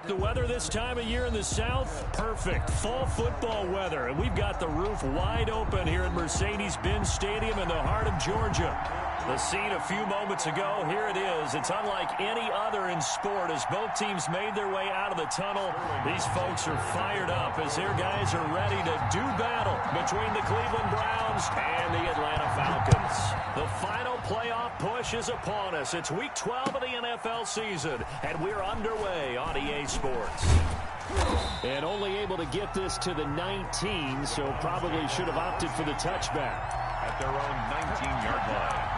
The weather this time of year in the South, perfect. Fall football weather, and we've got the roof wide open here at Mercedes-Benz Stadium in the heart of Georgia. The scene a few moments ago, here it is. It's unlike any other in sport as both teams made their way out of the tunnel. These folks are fired up as their guys are ready to do battle between the Cleveland Browns and the Atlanta Falcons. The final playoff push is upon us. It's week 12 of the NFL season, and we're underway on EA Sports. And only able to get this to the 19, so probably should have opted for the touchback. At their own 19-yard line.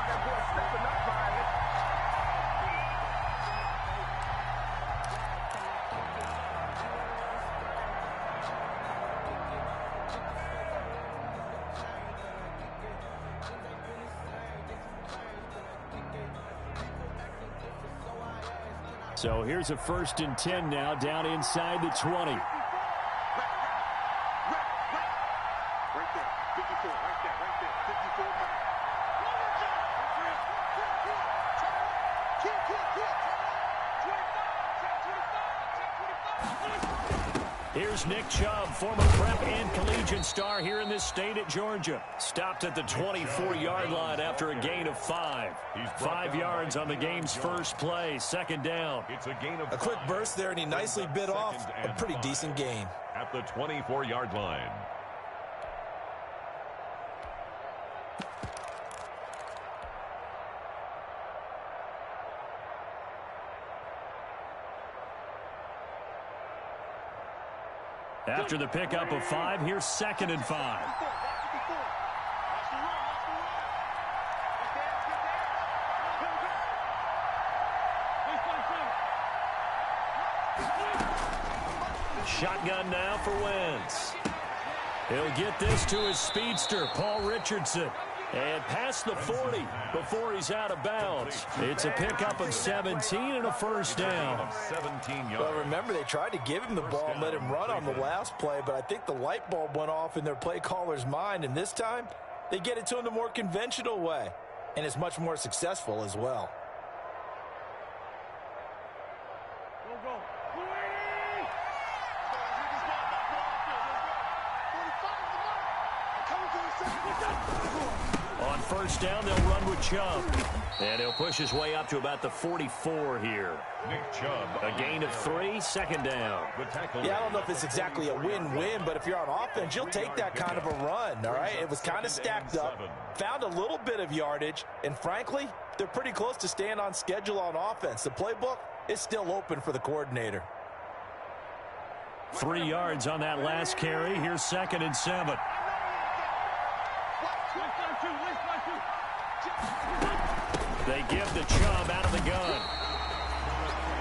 So here's a 1st and 10 now, down inside the 20. Here's Nick Chubb, former prep and collegiate star here in this state at Georgia. Stopped at the 24-yard line after a gain of 5. 5 yards on the game's first play, 2nd down. It's a gain of a quick burst there, and he nicely bit off a pretty decent gain. At the 24-yard line. After the pickup of 5, here's 2nd and 5. Shotgun now for Wentz. He'll get this to his speedster, Paul Richardson. And past the 40 before he's out of bounds. It's a pickup of 17 and a 1st down. 17 yards. Well, remember, they tried to give him the ball and let him run on the last play, but I think the light bulb went off in their play caller's mind, and this time they get it to him the more conventional way, and it's much more successful as well. On 1st down, they'll run with Chubb. And he'll push his way up to about the 44 here. Nick Chubb. A gain of 3, 2nd down. Yeah, I don't know if it's exactly a win-win, but if you're on offense, you'll take that kind of a run, all right? It was kind of stacked up, found a little bit of yardage, and frankly, they're pretty close to staying on schedule on offense. The playbook is still open for the coordinator. 3 yards on that last carry. Here's 2nd and 7. They give the Chubb out of the gun.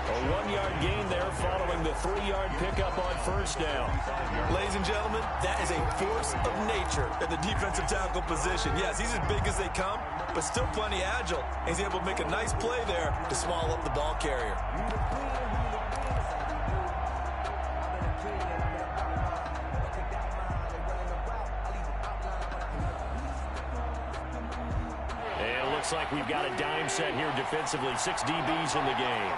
A 1-yard gain there following the 3-yard pickup on 1st down. Ladies and gentlemen, that is a force of nature at the defensive tackle position. Yes, he's as big as they come, but still plenty agile. He's able to make a nice play there to swallow up the ball carrier. Looks like we've got a dime set here defensively. 6 DBs in the game.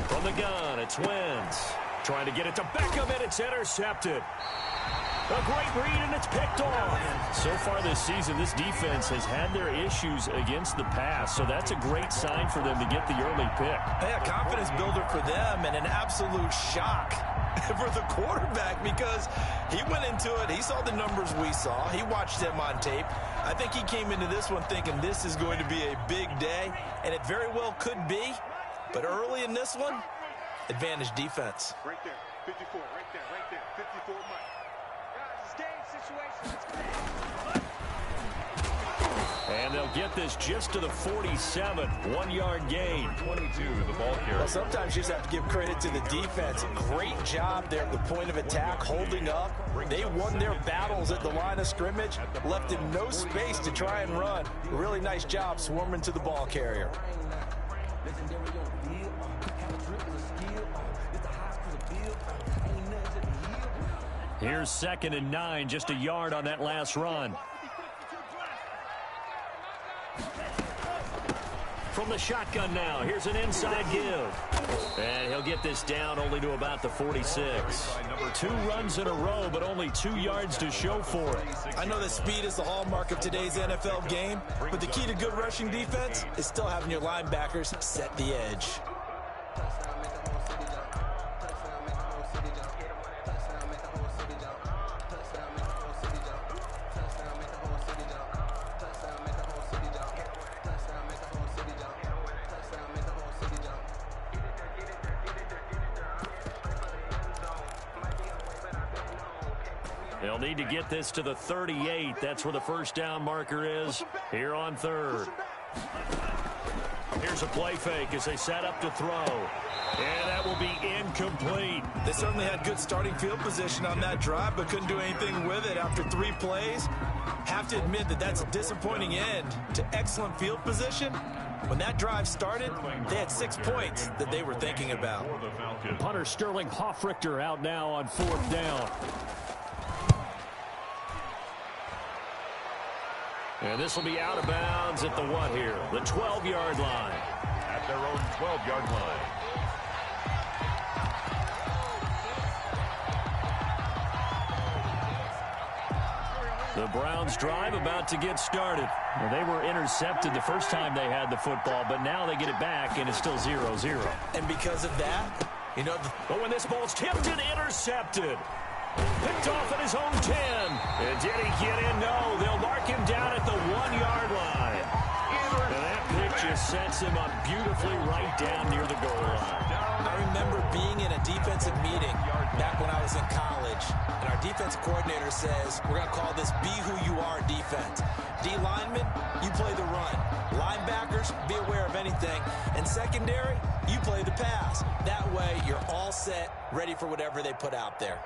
From the gun, it's Wentz. Trying to get it to Beckham, and it's intercepted. A great read, and it's picked off. So far this season, this defense has had their issues against the pass, so that's a great sign for them to get the early pick. Yeah, confidence builder for them, and an absolute shock for the quarterback because he went into it. He saw the numbers we saw. He watched them on tape. I think he came into this one thinking this is going to be a big day, and it very well could be. But early in this one, advantage defense. Right there, 54, right there, 54 Mike. And they'll get this just to the 47. 1-yard gain. 22, the ball carrier. Well, sometimes you just have to give credit to the defense. Great job there at the point of attack, holding up. They won their battles at the line of scrimmage, left him no space to try and run. A really nice job swarming to the ball carrier. Here's 2nd and 9, just a yard on that last run. From the shotgun now, here's an inside give. And he'll get this down only to about the 46. 2 runs in a row, but only 2 yards to show for it. I know that speed is the hallmark of today's NFL game, but the key to good rushing defense is still having your linebackers set the edge. They'll need to get this to the 38. That's where the first down marker is here on 3rd. Here's a play fake as they set up to throw. And that will be incomplete. They certainly had good starting field position on that drive, but couldn't do anything with it after 3 plays. Have to admit that that's a disappointing end to excellent field position. When that drive started, they had 6 points that they were thinking about. Punter Sterling Hoffrichter out now on 4th down. And this will be out of bounds at the what here? The 12-yard line. At their own 12-yard line. The Browns drive about to get started. Well, they were intercepted the first time they had the football, but now they get it back, and it's still 0-0. And because of that, you know... But when this ball's tipped and intercepted. Picked off at his own 10. And did he get in? No. They'll mark him down at the 1-yard line. And that pick just sets him up beautifully right down near the goal line. I remember being in a defensive meeting back when I was in college, and our defense coordinator says, we're going to call this be who you are defense. D linemen, you play the run. Linebackers, be aware of anything. And secondary, you play the pass. That way, you're all set, ready for whatever they put out there.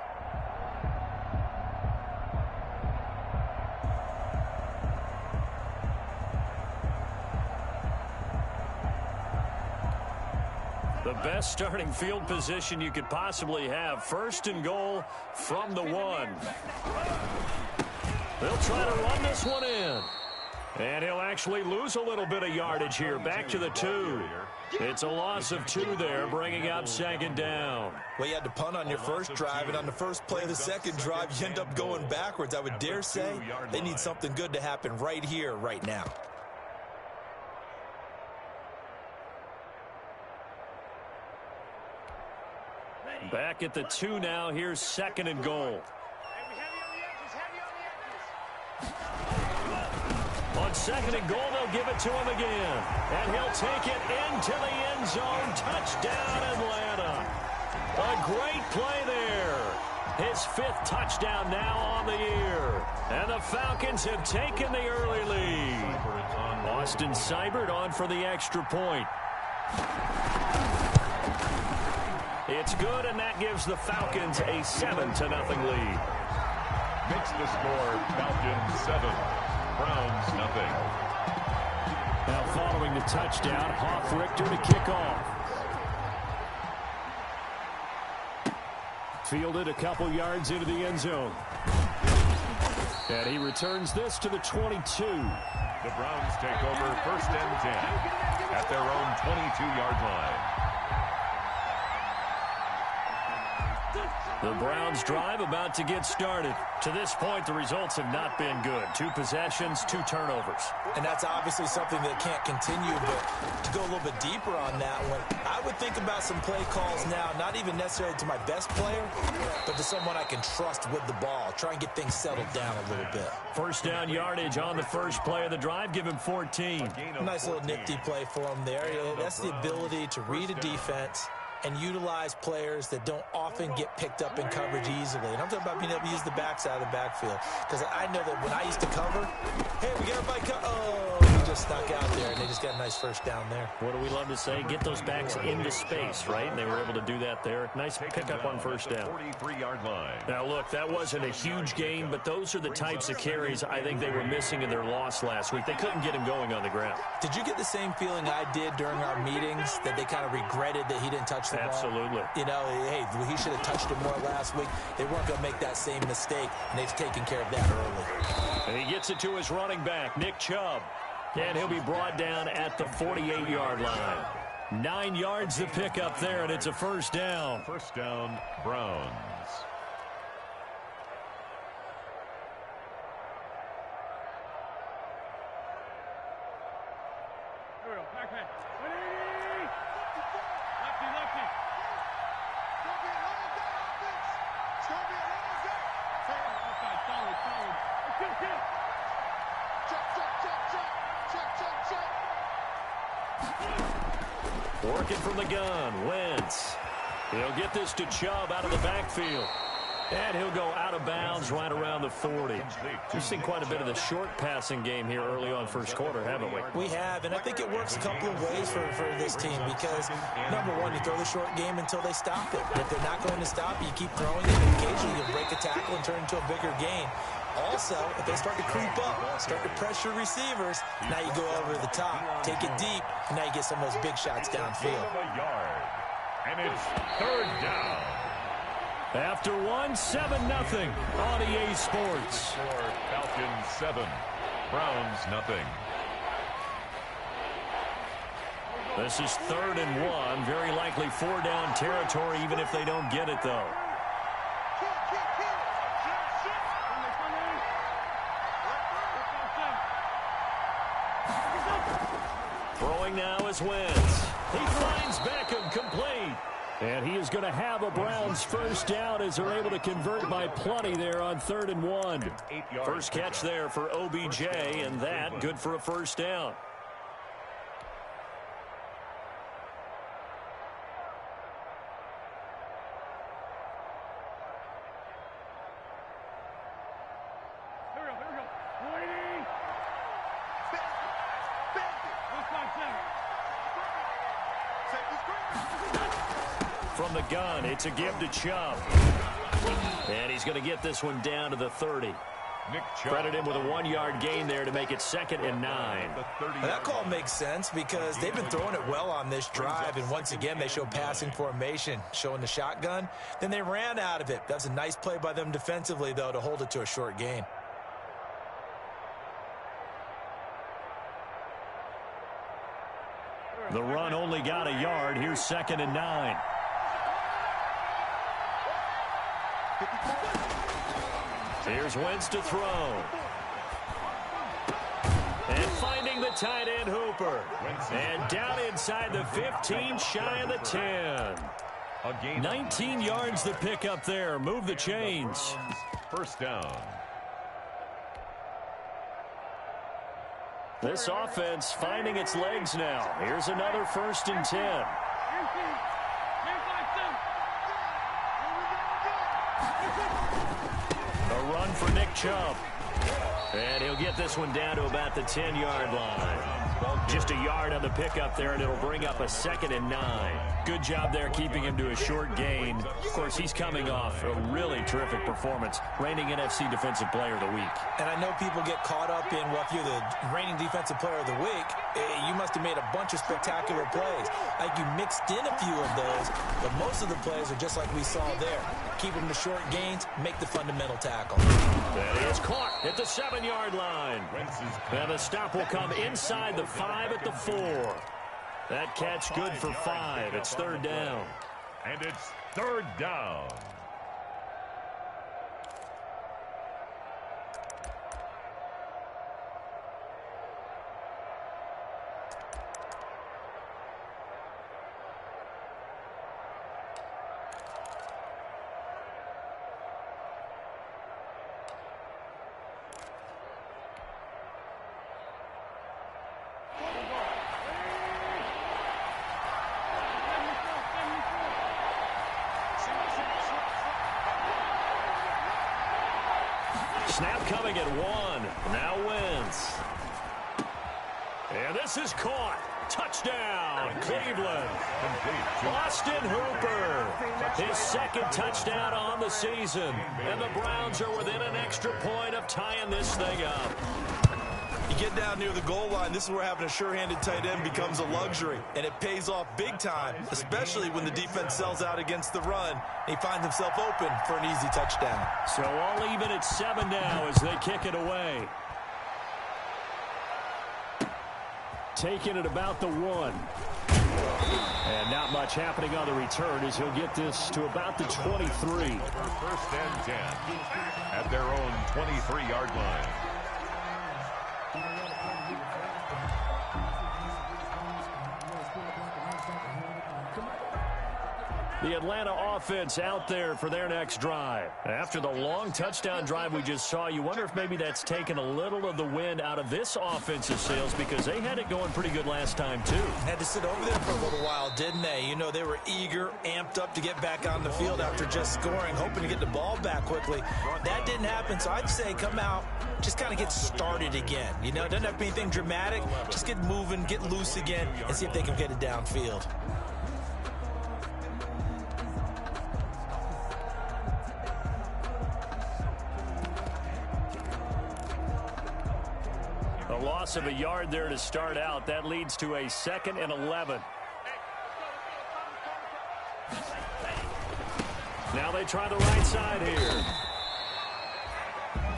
The best starting field position you could possibly have. 1st and goal from the 1. They'll try to run this one in. And he'll actually lose a little bit of yardage here. Back to the 2. It's a loss of 2 there, bringing up 2nd down. Well, you had to punt on your first drive, and on the first play of the second drive, you end up going backwards. I would dare say they need something good to happen right here, right now. Back at the 2 now. Here's 2nd and goal. On 2nd and goal, they'll give it to him again. And he'll take it into the end zone. Touchdown, Atlanta. A great play there. His 5th touchdown now on the year. And the Falcons have taken the early lead. Austin Seibert on for the extra point. It's good, and that gives the Falcons a 7-0 lead. Makes the score Falcons 7, Browns nothing. Now following the touchdown, Hoffrichter to kick off. Fielded a couple yards into the end zone. And he returns this to the 22. The Browns take over 1st and 10 at their own 22-yard line. The Browns drive about to get started. To this point, the results have not been good. 2 possessions, 2 turnovers. And that's obviously something that can't continue, but to go a little bit deeper on that one, I would think about some play calls now, not even necessarily to my best player, but to someone I can trust with the ball. Try and get things settled down a little bit. 1st down yardage on the first play of the drive. Give him 14. A nice little nifty play for him there. That's the ability to read a defense and utilize players that don't often get picked up in coverage easily. And I'm talking about being able to use the backside of the backfield. Because I know that when I used to cover, hey, we got everybody just snuck out there, and they just got a nice first down there. What do we love to say? Get those backs into space, right? And they were able to do that there. Nice pickup on first down. 43-yard line. Now, look, that wasn't a huge gain, but those are the types of carries I think they were missing in their loss last week. They couldn't get him going on the ground. Did you get the same feeling I did during our meetings, that they kind of regretted that he didn't touch the ball? Absolutely. You know, hey, he should have touched it more last week. They weren't going to make that same mistake, and they've taken care of that early. And he gets it to his running back, Nick Chubb. And he'll be brought down at the 48-yard line. 9 yards to pick up there, and it's a first down. First down, Browns. Working from the gun, Wentz. He'll get this to Chubb out of the backfield. And he'll go out of bounds right around the 40. We've seen quite a bit of the short passing game here early on first quarter, haven't we? We have, and I think it works a couple of ways for this team because, number one, you throw the short game until they stop it. If they're not going to stop you, keep throwing it, and occasionally you'll break a tackle and turn into a bigger gain. Also, if they start to creep up, start to pressure receivers, now you go over the top, take it deep, and now you get some of those big shots downfield. And it's third down. After 7-0 on EA Sports. Falcons 7, Browns nothing. This is 3rd and 1. Very likely 4-down territory, even if they don't get it, though. Throwing now is Wentz. He finds Beckham complete. And he is going to have a Browns first down as they're able to convert by plenty there on 3rd and 1. First catch there for OBJ, and that good for a first down. From the gun, it's a give to Chubb. And he's going to get this one down to the 30. Credit him with a 1-yard gain there to make it 2nd and 9. That call makes sense because they've been throwing it well on this drive, and once again they show passing formation, showing the shotgun. Then they ran out of it. That's a nice play by them defensively, though, to hold it to a short gain. The run only got a yard. Here's 2nd and 9. Here's Wentz to throw. And finding the tight end Hooper. And down inside the 15, shy of the 10. 19 yards to pick up there. Move the chains. First down. This offense finding its legs now. Here's another 1st and 10. A run for Nick Chubb. And he'll get this one down to about the 10-yard line. Just a yard on the pickup there, and it'll bring up a 2nd and 9. Good job there keeping him to a short gain. Of course, he's coming off a really terrific performance, reigning NFC Defensive Player of the Week. And I know people get caught up in, well, if you're the reigning Defensive Player of the Week, you must have made a bunch of spectacular plays. I think you mixed in a few of those, but most of the plays are just like we saw there. Keep them to short gains, make the fundamental tackle. That is caught at the 7-yard line. And the stop will come inside the 5 at the 4. That catch good for 5. It's 3rd down. And it's 3rd down. Snap coming at 1. Now Wentz. And this is caught. Touchdown, Cleveland. Austin Hooper, his second touchdown on the season. And the Browns are within an extra point of tying this thing up. You get down near the goal line, this is where having a sure-handed tight end becomes a luxury, and it pays off big time, especially when the defense sells out against the run. He finds himself open for an easy touchdown. So all even at 7 now as they kick it away. Taking it about the 1. And not much happening on the return as he'll get this to about the 23. First and 10 at their own 23-yard line. The Atlanta offense out there for their next drive. After the long touchdown drive we just saw, you wonder if maybe that's taken a little of the wind out of this offensive sails because they had it going pretty good last time, too. Had to sit over there for a little while, didn't they? You know, they were eager, amped up to get back on the field after just scoring, hoping to get the ball back quickly. That didn't happen, so I'd say come out, just kind of get started again. You know, it doesn't have to be anything dramatic. Just get moving, get loose again, and see if they can get it downfield. A loss of a yard there to start out. That leads to a 2nd and 11. Now they try the right side here.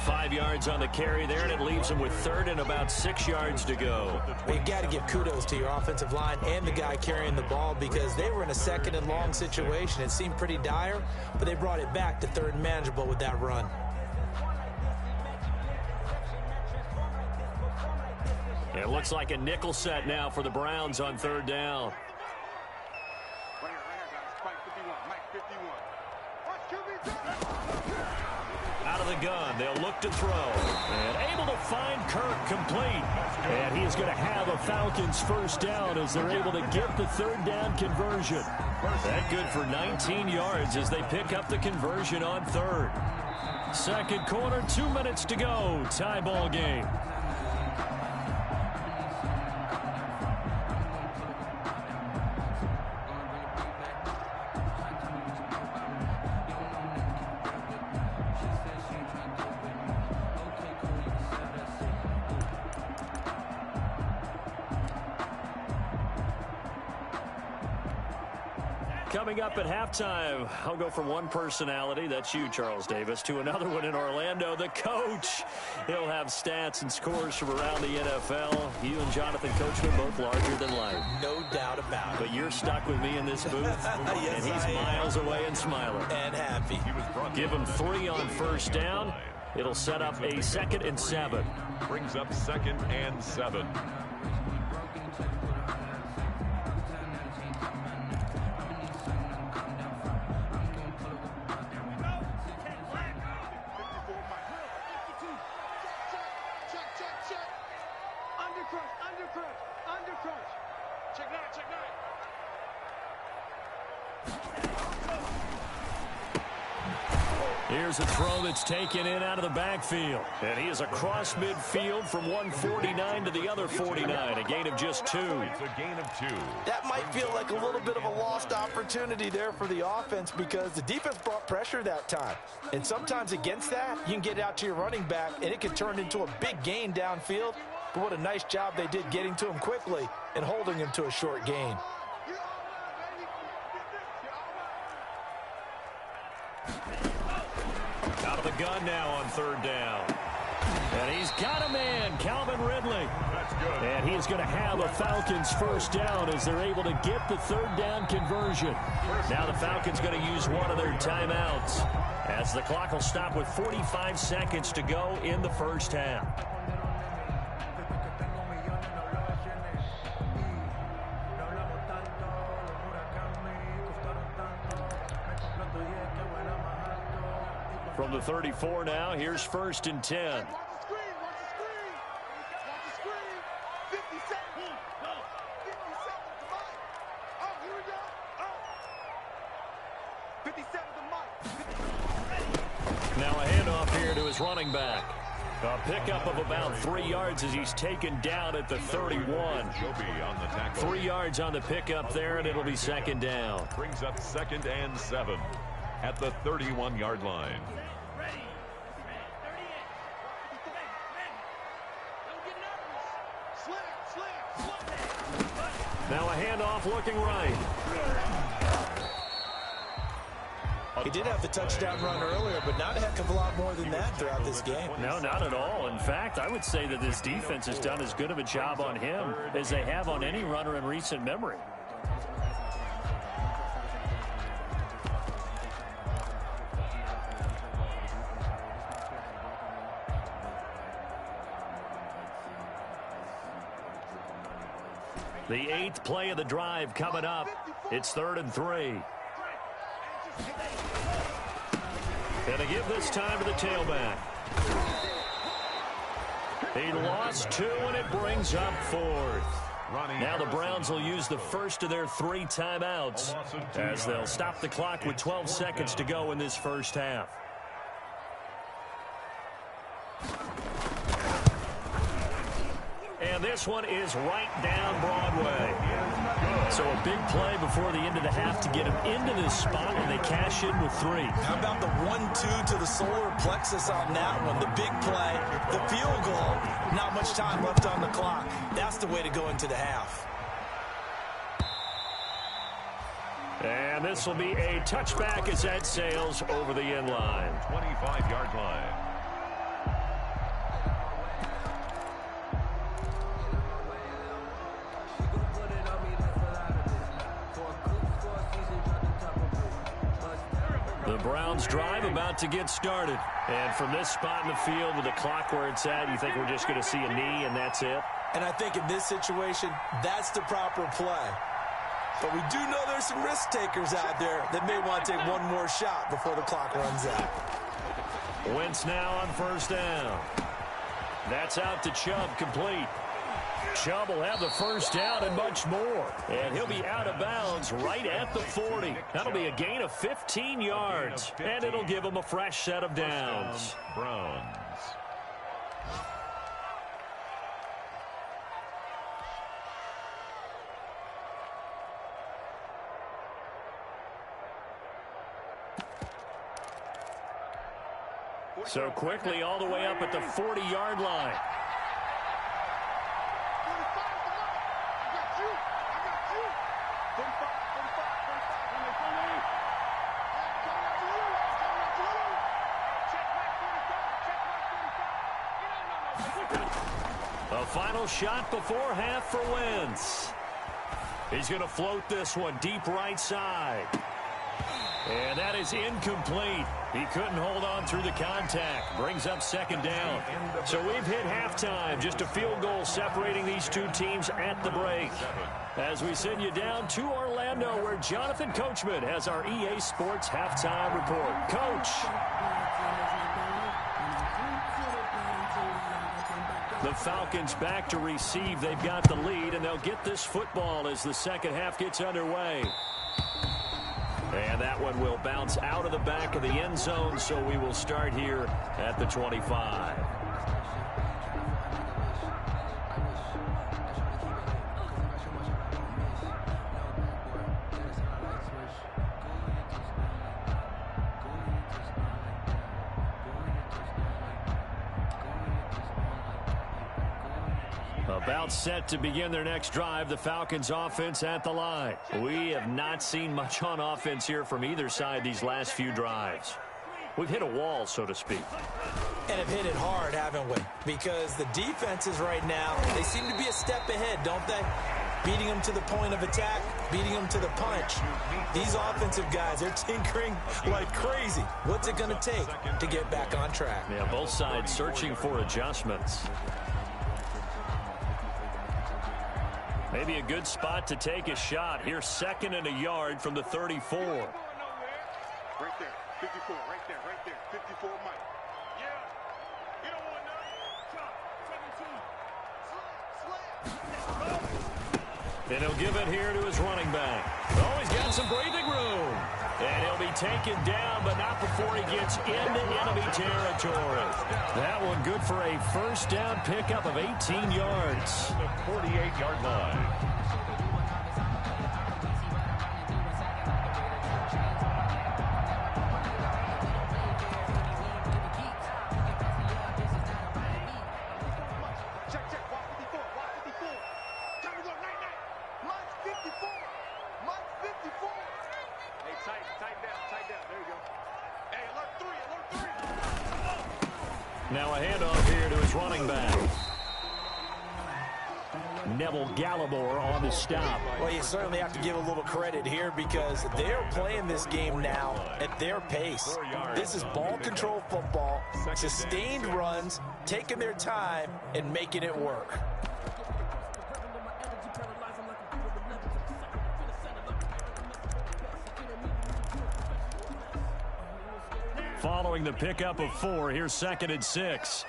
5 yards on the carry there, and it leaves them with 3rd and about 6 yards to go. Well, you've got to give kudos to your offensive line and the guy carrying the ball because they were in a 2nd and long situation. It seemed pretty dire, but they brought it back to 3rd and manageable with that run. It looks like a nickel set now for the Browns on 3rd down. Right here, Mike 51. Out of the gun, they'll look to throw. And able to find Kirk complete. And he is going to have a Falcons first down as they're able to get the 3rd down conversion. That good for 19 yards as they pick up the conversion on 3rd. 2nd quarter, 2 minutes to go. Tie ball game. Coming up at halftime, I'll go from one personality, that's you, Charles Davis, to another one in Orlando, the coach. He'll have stats and scores from around the NFL. You and Jonathan Coachman both larger than life. No doubt about it. But you're stuck with me in this booth, yes, and he's miles away and smiling. And happy. Give him 3 on first down. It'll set up a 2nd and 7. Brings up 2nd and 7. Here's a throw that's taken in out of the backfield. And he is across midfield from 149 to the other 49. A gain of just 2. It's a gain of 2. That might feel like a little bit of a lost opportunity there for the offense because the defense brought pressure that time. And sometimes against that, you can get it out to your running back, and it can turn into a big gain downfield. But what a nice job they did getting to him quickly and holding him to a short gain. Out of the gun now on 3rd down. And he's got a man, Calvin Ridley. That's good. And he is going to have a Falcons first down as they're able to get the 3rd down conversion. Now the Falcons going to use one of their timeouts as the clock will stop with 45 seconds to go in the first half. From the 34 now, here's 1st and 10. Watch the screen. Watch the screen. 50 seconds. 50 seconds to Mike. Oh, here we go. Oh. 50 seconds to Mike. Now a handoff here to his running back. A pickup of about 3 yards as he's taken down at the 31. 3 yards on the pickup there, and it'll be second down. Brings up 2nd and 7 at the 31-yard line. Now a handoff looking right. He did have the touchdown run earlier, but not a heck of a lot more than that throughout this game. No, not at all. In fact, I would say that this defense has done as good of a job on him as they have on any runner in recent memory. The 8th play of the drive coming up. It's 3rd and 3. And to give this time to the tailback. He lost 2, and it brings up 4th. Now the Browns will use the first of their 3 timeouts as they'll stop the clock with 12 seconds to go in this first half. And this one is right down Broadway. So a big play before the end of the half to get him into this spot, and they cash in with 3. How about the 1-2 to the solar plexus on that one? The big play, the field goal, not much time left on the clock. That's the way to go into the half. And this will be a touchback as that sails over the end line. 25-yard line. The Browns drive about to get started. And from this spot in the field with the clock where it's at, you think we're just going to see a knee and that's it? And I think in this situation, that's the proper play. But we do know there's some risk takers out there that may want to take one more shot before the clock runs out. Wentz now on first down. That's out to Chubb, complete. Chubb will have the first down and much more. And he'll be out of bounds right at the 40. That'll be a gain of 15 yards. And it'll give him a fresh set of downs. Browns. So quickly all the way up at the 40-yard line. A final shot before half for Wentz. He's going to float this one deep right side. And that is incomplete. He couldn't hold on through the contact. Brings up second down. So we've hit halftime. Just a field goal separating these two teams at the break. As we send you down to Orlando, where Jonathan Coachman has our EA Sports halftime report. Coach. The Falcons back to receive. They've got the lead, and they'll get this football as the second half gets underway. And that one will bounce out of the back of the end zone, so we will start here at the 25. About set to begin their next drive, the Falcons offense at the line. We have not seen much on offense here from either side these last few drives. We've hit a wall, so to speak. And have hit it hard, haven't we? Because the defenses right now, they seem to be a step ahead, don't they? Beating them to the point of attack, beating them to the punch. These offensive guys, they're tinkering like crazy. What's it going to take to get back on track? Yeah, both sides searching for adjustments. Maybe a good spot to take a shot. Here's 2nd and a yard from the 34. Right there, 54, right there, 54, Mike. Yeah, you don't want none. And he'll give it here to his running back. Oh, he's got some breathing room. And he'll be taken down, but not before he gets into enemy territory. That one good for a first down pickup of 18 yards. The 48-yard line. Now a handoff here to his running back. Neville Gallimore on the stop. Well, you certainly have to give a little credit here because they're playing this game now at their pace. This is ball control football, sustained runs, taking their time, and making it work. Following the pickup of 4, here's 2nd and 6.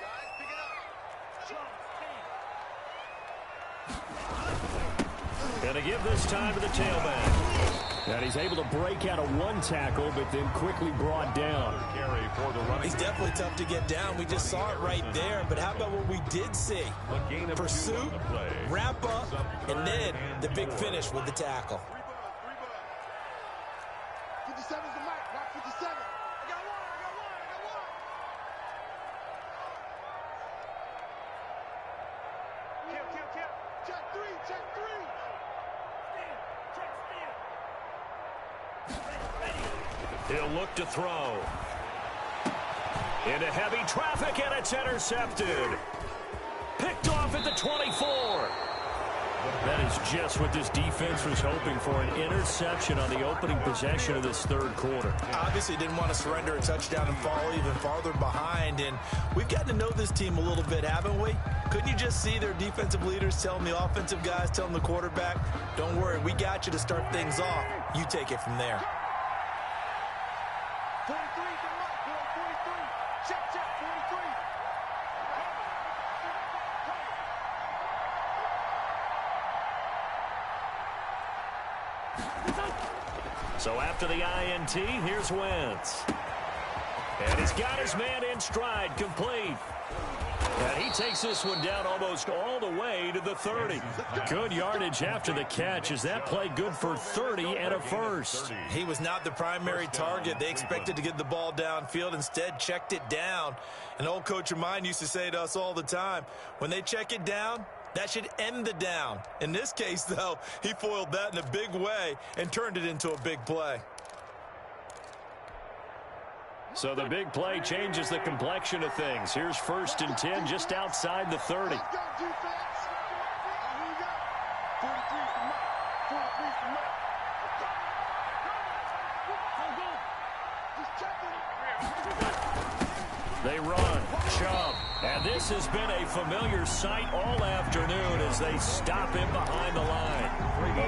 Gonna give this time to the tailback. And he's able to break out of one tackle, but then quickly brought down. He's definitely tough to get down. We just saw it right there. But how about what we did see? Pursuit, wrap up, and then the big finish with the tackle. 57's the mic, not 57. Check three. He'll look to throw. Into heavy traffic, and it's intercepted. Picked off at the 24. That is just what this defense was hoping for, an interception on the opening possession of this third quarter. Obviously didn't want to surrender a touchdown and fall even farther behind, and we've gotten to know this team a little bit, haven't we? Couldn't you just see their defensive leaders telling the offensive guys, telling the quarterback, don't worry, we got you to start things off. You take it from there. 43 to Mike, 43. Check, 43. So after the INT, here's Wentz. And he's got his man in stride, complete. And he takes this one down almost all the way to the 30. Good yardage after the catch. Is that play good for 30 and a first? He was not the primary target. They expected to get the ball downfield. Instead, checked it down. An old coach of mine used to say to us all the time, when they check it down, that should end the down. In this case, though, he foiled that in a big way and turned it into a big play. So the big play changes the complexion of things. Here's 1st and 10 just outside the 30. Let's go, defense. Here we go. 43's the Mike. 43's the Mike. Just checking. They run. Chubb. And this has been a familiar sight all afternoon as they stop him behind the line.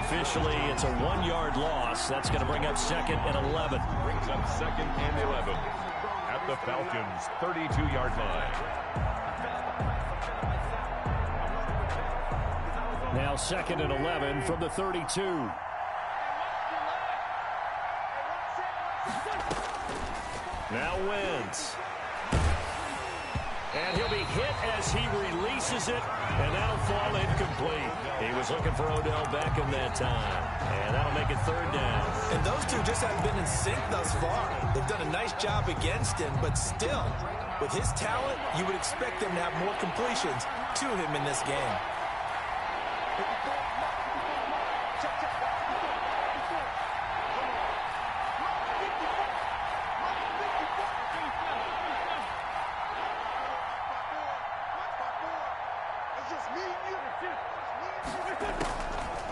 Officially, it's a 1-yard loss. That's going to bring up 2nd and 11. Brings up 2nd and 11 at the Falcons' 32-yard line. Now 2nd and 11 from the 32. Now Wentz. And he'll be hit as he releases it, and that'll fall incomplete. He was looking for Odell Beckham that time, and that'll make it 3rd down. And those two just haven't been in sync thus far. They've done a nice job against him, but still, with his talent, you would expect them to have more completions to him in this game.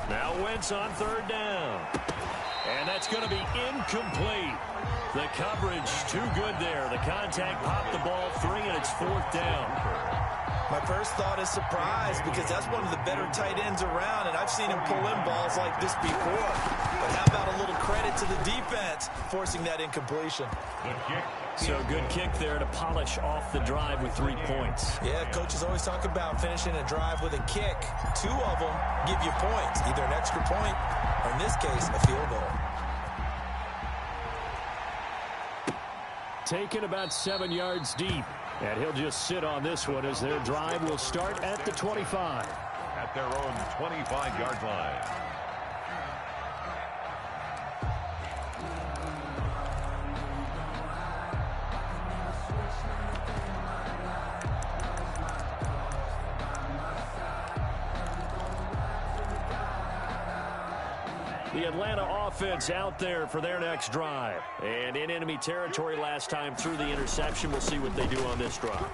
Now Wentz on 3rd down. And that's going to be incomplete. The coverage too good there. The contact popped the ball 3, and it's 4th down. My first thought is surprise because that's one of the better tight ends around, and I've seen him pull in balls like this before. But how about a little credit to the defense forcing that incompletion? So good kick there to polish off the drive with 3 points. Yeah, coaches always talk about finishing a drive with a kick. 2 of them give you points, either an extra point or, in this case, a field goal. taken about 7 yards deep. And he'll just sit on this one as their drive will start at the 25. At their own 25-yard line. The Atlanta offense out there for their next drive. And in enemy territory last time through the interception. We'll see what they do on this drive.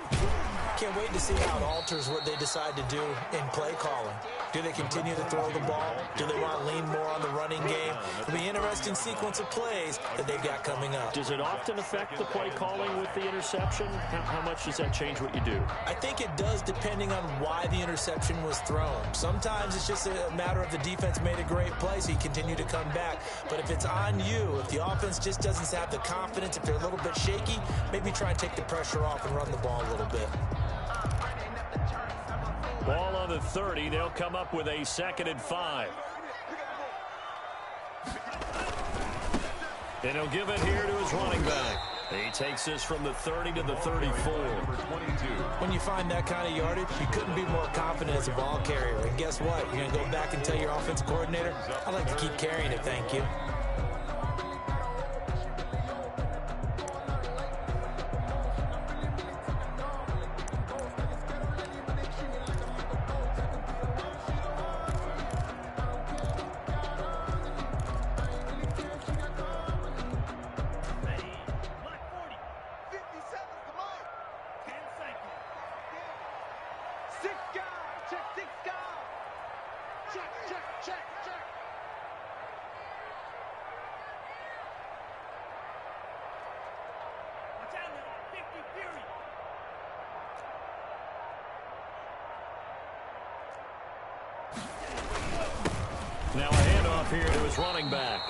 Can't wait to see how it alters what they decide to do in play calling. Do they continue to throw the ball? Do they want to lean more on the running game? It'll be an interesting sequence of plays that they've got coming up. Does it often affect the play calling with the interception? How much does that change what you do? I think it does depending on why the interception was thrown. Sometimes it's just a matter of the defense made a great play, so you continue to come back. But if it's on you, if the offense just doesn't have the confidence, if they're a little bit shaky, maybe try and take the pressure off and run the ball a little bit. Ball on the 30. They'll come up with a 2nd and 5. And he'll give it here to his running back. He takes this from the 30 to the 34. When you find that kind of yardage, you couldn't be more confident as a ball carrier. And guess what? You're going to go back and tell your offensive coordinator, I'd like to keep carrying it, thank you. Now a handoff here to his running back.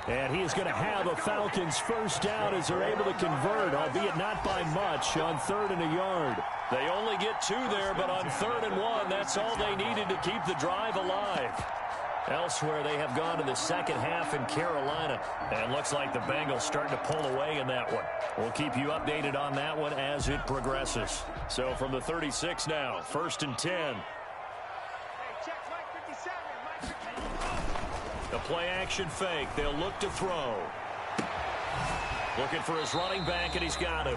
And he's going to have a Falcons first down as they're able to convert, albeit not by much, on 3rd and a yard. They only get 2 there, but on 3rd and 1, that's all they needed to keep the drive alive. Elsewhere, they have gone to the second half in Carolina. And looks like the Bengals starting to pull away in that one. We'll keep you updated on that one as it progresses. So from the 36 now, 1st and 10. The play-action fake. They'll look to throw. Looking for his running back, and he's got him.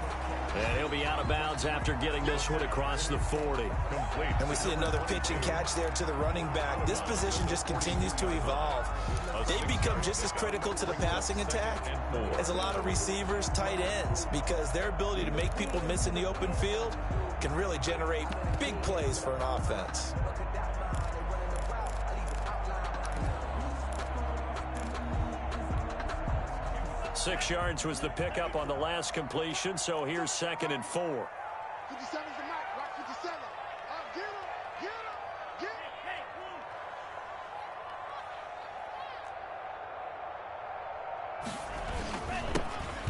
And he'll be out of bounds after getting this one across the 40. And we see another pitch and catch there to the running back. This position just continues to evolve. They become just as critical to the passing attack as a lot of receivers, tight ends, because their ability to make people miss in the open field can really generate big plays for an offense. Six yards was the pickup on the last completion, so here's 2nd and 4. 57's the mark. Rock 57. Get him. Get him. Get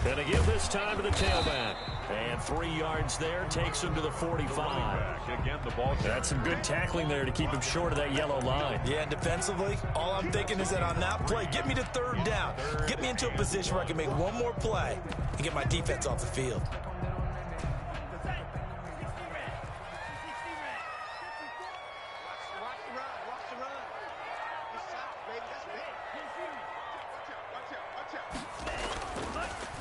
him. And to give this time to the tailback. And 3 yards there takes him to the 45. Again, the ball. That's some good tackling there to keep him short of that yellow line. Yeah, and defensively, all I'm thinking is that on that play, get me to 3rd down. Get me into a position where I can make one more play and get my defense off the field.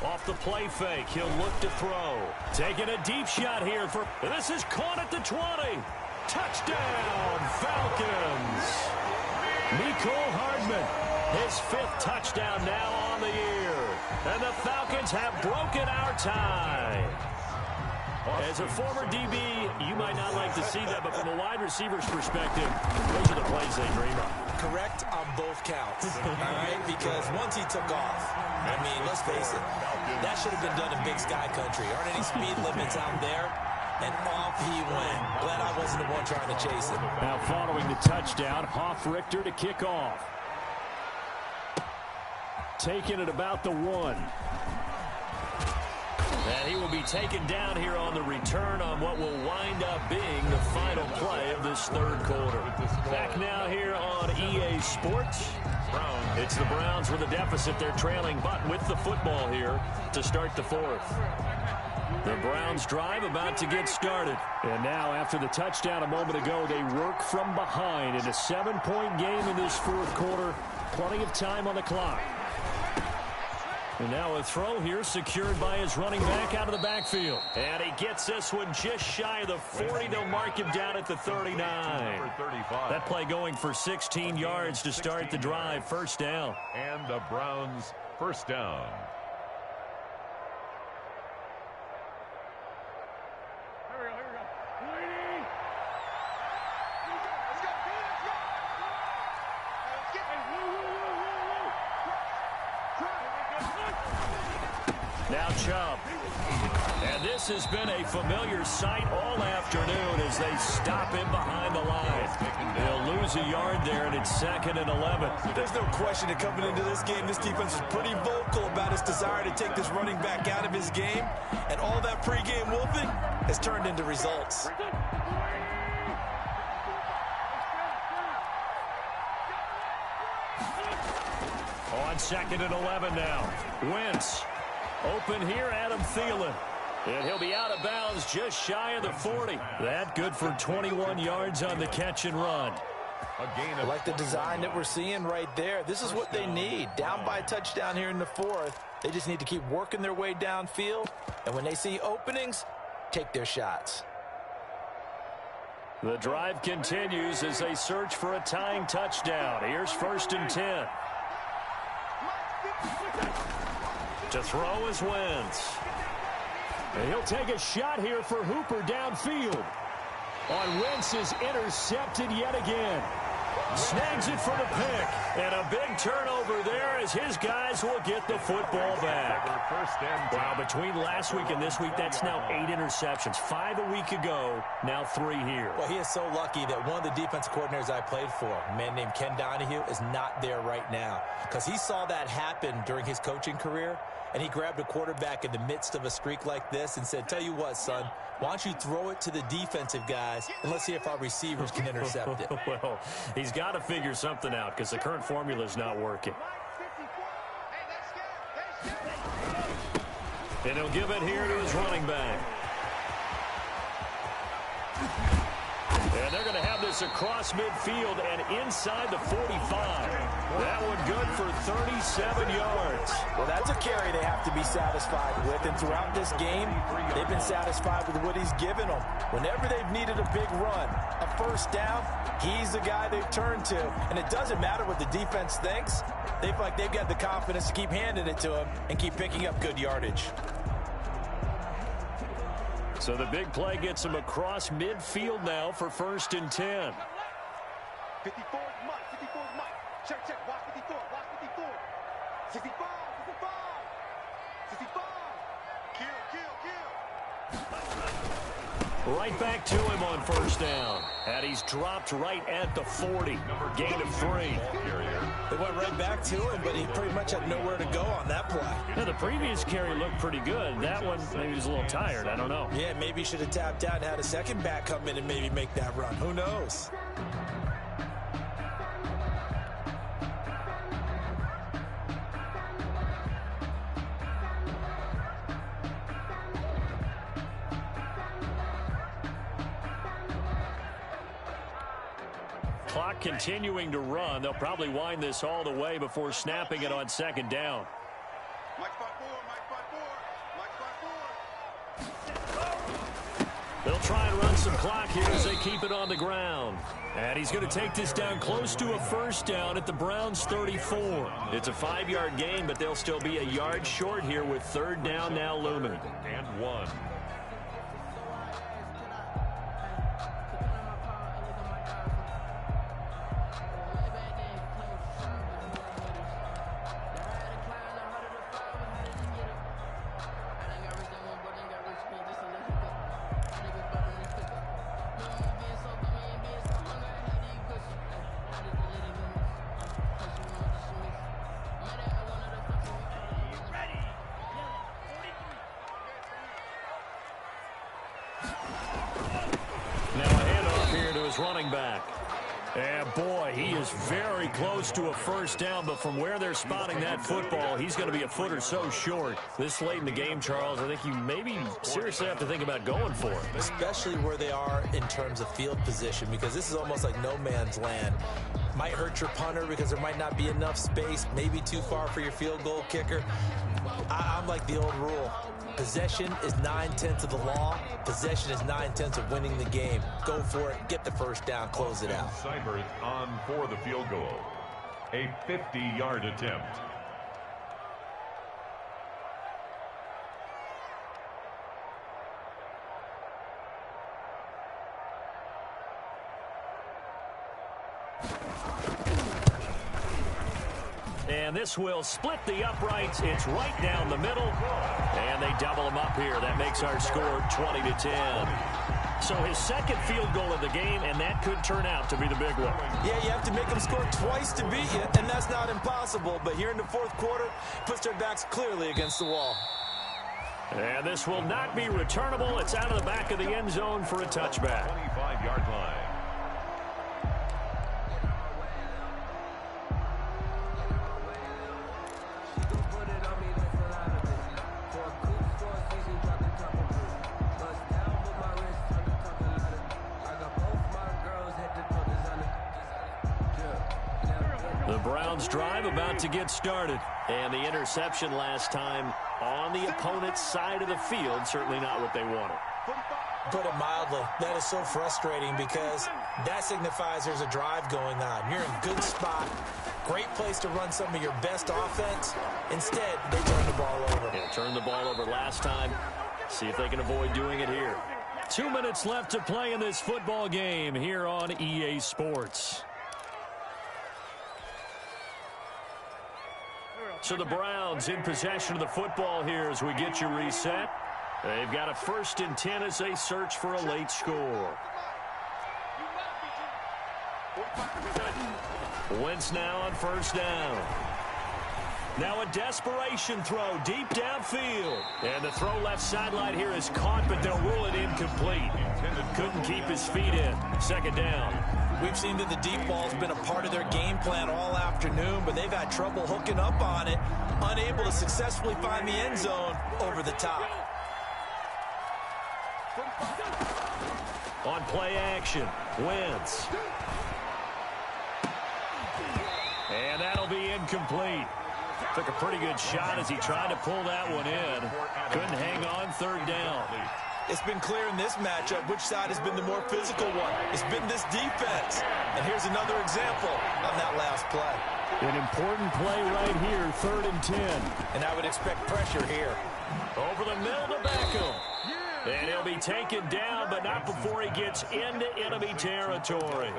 Off the play fake, he'll look to throw. Taking a deep shot here for... This is caught at the 20. Touchdown, Falcons. Mecole Hardman, his 5th touchdown now on the year. And the Falcons have broken our tie. As a former DB, you might not like to see that, but from a wide receiver's perspective, those are the plays they dream of. Correct on both counts, all right? Because once he took off, I mean, let's face it, that should have been done in Big Sky Country. Aren't any speed limits out there? And off he went. Glad I wasn't the one trying to chase him. Now following the touchdown, Hoff-Richter to kick off. Taking it about the 1. And he will be taken down here on the return on what will wind up being the final play of this 3rd quarter. Back now here on EA Sports. Browns. It's the Browns with a deficit. They're trailing, but with the football here to start the fourth. The Browns drive about to get started. And now, after the touchdown a moment ago, they work from behind in a 7-point game in this fourth quarter. Plenty of time on the clock. And now a throw here secured by his running back out of the backfield. And he gets this one just shy of the 40. They'll mark him down at the 39. That play going for 16 yards to start the drive. First down. And the Browns first down. Now Chubb. And this has been a familiar sight all afternoon as they stop him behind the line. They'll lose a yard there, and it's 2nd and 11. There's no question that coming into this game, this defense is pretty vocal about its desire to take this running back out of his game. And all that pregame wolfing has turned into results. On 2nd and 11 now. Wentz. Open here, Adam Thielen. And he'll be out of bounds just shy of the 40. That good for 21 yards on the catch and run. I like the design that we're seeing right there. This is what they need. Down by a touchdown here in the fourth. They just need to keep working their way downfield. And when they see openings, take their shots. The drive continues as they search for a tying touchdown. Here's 1st and 10. To throw is Wentz. And he'll take a shot here for Hooper downfield. On Wentz is intercepted yet again. Snags it for the pick. And a big turnover there as his guys will get the football back. Wow, between last week and this week, that's now 8 interceptions. 5 a week ago, now 3 here. Well, he is so lucky that one of the defense coordinators I played for, a man named Ken Donahue, is not there right now. Because he saw that happen during his coaching career, and he grabbed a quarterback in the midst of a streak like this and said, tell you what, son, why don't you throw it to the defensive guys, and let's see if our receivers can intercept it. Well, he's got to figure something out because the current formula is not working. And he'll give it here to his running back. And they're going to have this across midfield and inside the 45. That one good for 37 yards. Well, that's a carry they have to be satisfied with. And throughout this game, they've been satisfied with what he's given them. Whenever they've needed a big run, a first down, he's the guy they've turned to. And it doesn't matter what the defense thinks. They feel like they've got the confidence to keep handing it to him and keep picking up good yardage. So the big play gets him across midfield now for 1st and 10. 54 is Mike. 54 is Mike. Check, check. Watch 54. Watch 54. 65. 65. 65. Kill, kill, kill. Right back to him on 1st down. And he's dropped right at the 40. Gain of 3. They went right back to him, but he pretty much had nowhere to go on that play. Yeah, the previous carry looked pretty good. That one, maybe he was a little tired. I don't know. Yeah, maybe he should have tapped out and had a second back come in and maybe make that run. Who knows? Clock continuing to run. They'll probably wind this all the way before snapping it on 2nd down. Mike 5-4. Mike 5-4. Mike 5-4. They'll try and run some clock here as they keep it on the ground. And he's going to take this down close to a 1st down at the Browns' 34. It's a 5-yard gain, but they'll still be a yard short here with 3rd down now looming. And 1. Now a handoff here to his running back. And boy, he is very close to a first down, but from where they're spotting that football, he's going to be a foot or so short. This late in the game, Charles, I think you maybe seriously have to think about going for it. Especially where they are in terms of field position, because this is almost like no man's land. Might hurt your punter because there might not be enough space, maybe too far for your field goal kicker. I'm like the old rule. Possession is 9/10 of the law. Possession is 9/10 of winning the game. Go for it. Get the first down. Close it out. Seibert on for the field goal. A 50-yard attempt. And this will split the uprights. It's right down the middle. And they double them up here. That makes our score 20-10. So his second field goal of the game, and that could turn out to be the big one. Yeah, you have to make them score twice to beat you, and that's not impossible. But here in the fourth quarter, puts their backs clearly against the wall. And this will not be returnable. It's out of the back of the end zone for a touchback. 25-yard line. The Browns drive about to get started. And the interception last time on the opponent's side of the field. Certainly not what they wanted. Put it mildly, that is so frustrating because that signifies there's a drive going on. You're in a good spot. Great place to run some of your best offense. Instead, they turn the ball over. Yeah, turned the ball over last time. See if they can avoid doing it here. 2 minutes left to play in this football game here on EA Sports. So the Browns in possession of the football here as we get you reset. They've got a 1st and 10 as they search for a late score. Wentz now on 1st down. Now a desperation throw deep downfield. And the throw left sideline here is caught, but they'll rule it incomplete. Couldn't keep his feet in. 2nd down. We've seen that the deep ball's been a part of their game plan all afternoon, but they've had trouble hooking up on it, unable to successfully find the end zone over the top. On play action, Wentz. And that'll be incomplete. Took a pretty good shot as he tried to pull that one in. Couldn't hang on 3rd down. It's been clear in this matchup which side has been the more physical one. It's been this defense. And here's another example of that last play. An important play right here, 3rd and 10. And I would expect pressure here. Over the middle to Beckham. And he'll be taken down, but not before he gets into enemy territory.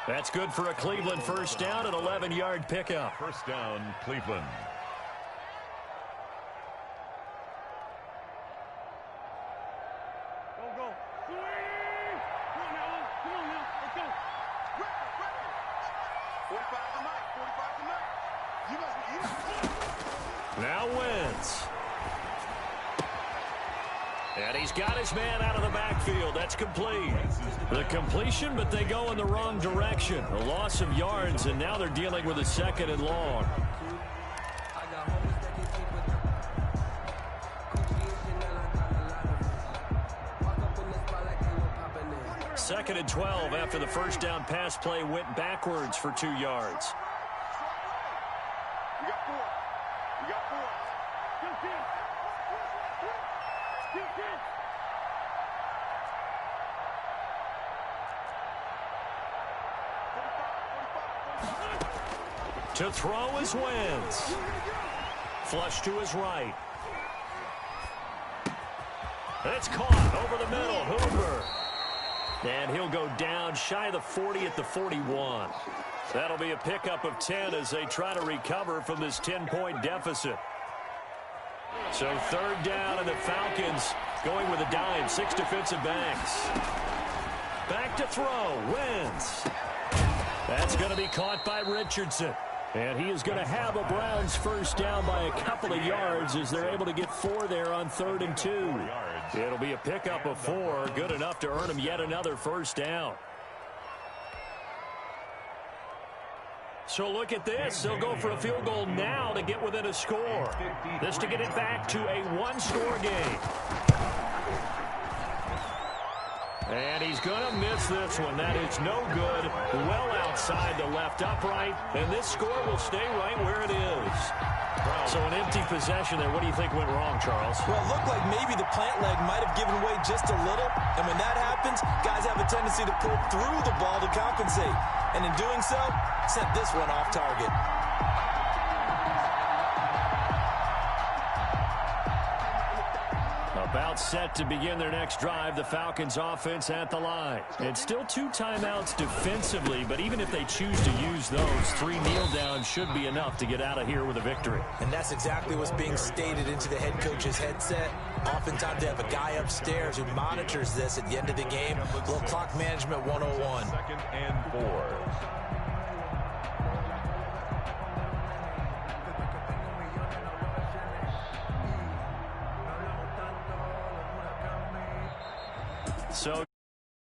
That's good for a Cleveland 1st down, an 11-yard pickup. 1st down, Cleveland. Now Wentz. And he's got his man out of the backfield. That's complete. The completion, but they go in the wrong direction. A loss of yards, and now they're dealing with a 2nd and long. Second and 12 after the 1st down pass play went backwards for 2 yards. To throw is Wentz. Flush to his right. It's caught over the middle. Hoover. And he'll go down shy of the 40 at the 41. That'll be a pickup of 10 as they try to recover from this 10-point deficit. So 3rd down, and the Falcons going with a dime. 6 defensive backs. Back to throw. Wentz. That's going to be caught by Richardson. And he is going to have a Browns 1st down by a couple of yards as they're able to get 4 there on 3rd and 2. It'll be a pickup of 4, good enough to earn him yet another 1st down. So look at this. They'll go for a field goal now to get within a score. This to get it back to a one-score game. And he's going to miss this one. That is no good. Well outside the left upright. And this score will stay right where it is. So an empty possession there. What do you think went wrong, Charles? Well, it looked like maybe the plant leg might have given way just a little. And when that happens, guys have a tendency to pull through the ball to compensate. And in doing so, sent this one off target. About set to begin their next drive, the Falcons offense at the line. It's still 2 timeouts defensively, but even if they choose to use those, 3 kneel downs should be enough to get out of here with a victory. And that's exactly what's being stated into the head coach's headset. Oftentimes they have a guy upstairs who monitors this at the end of the game. Little clock management 101. 2nd and 4.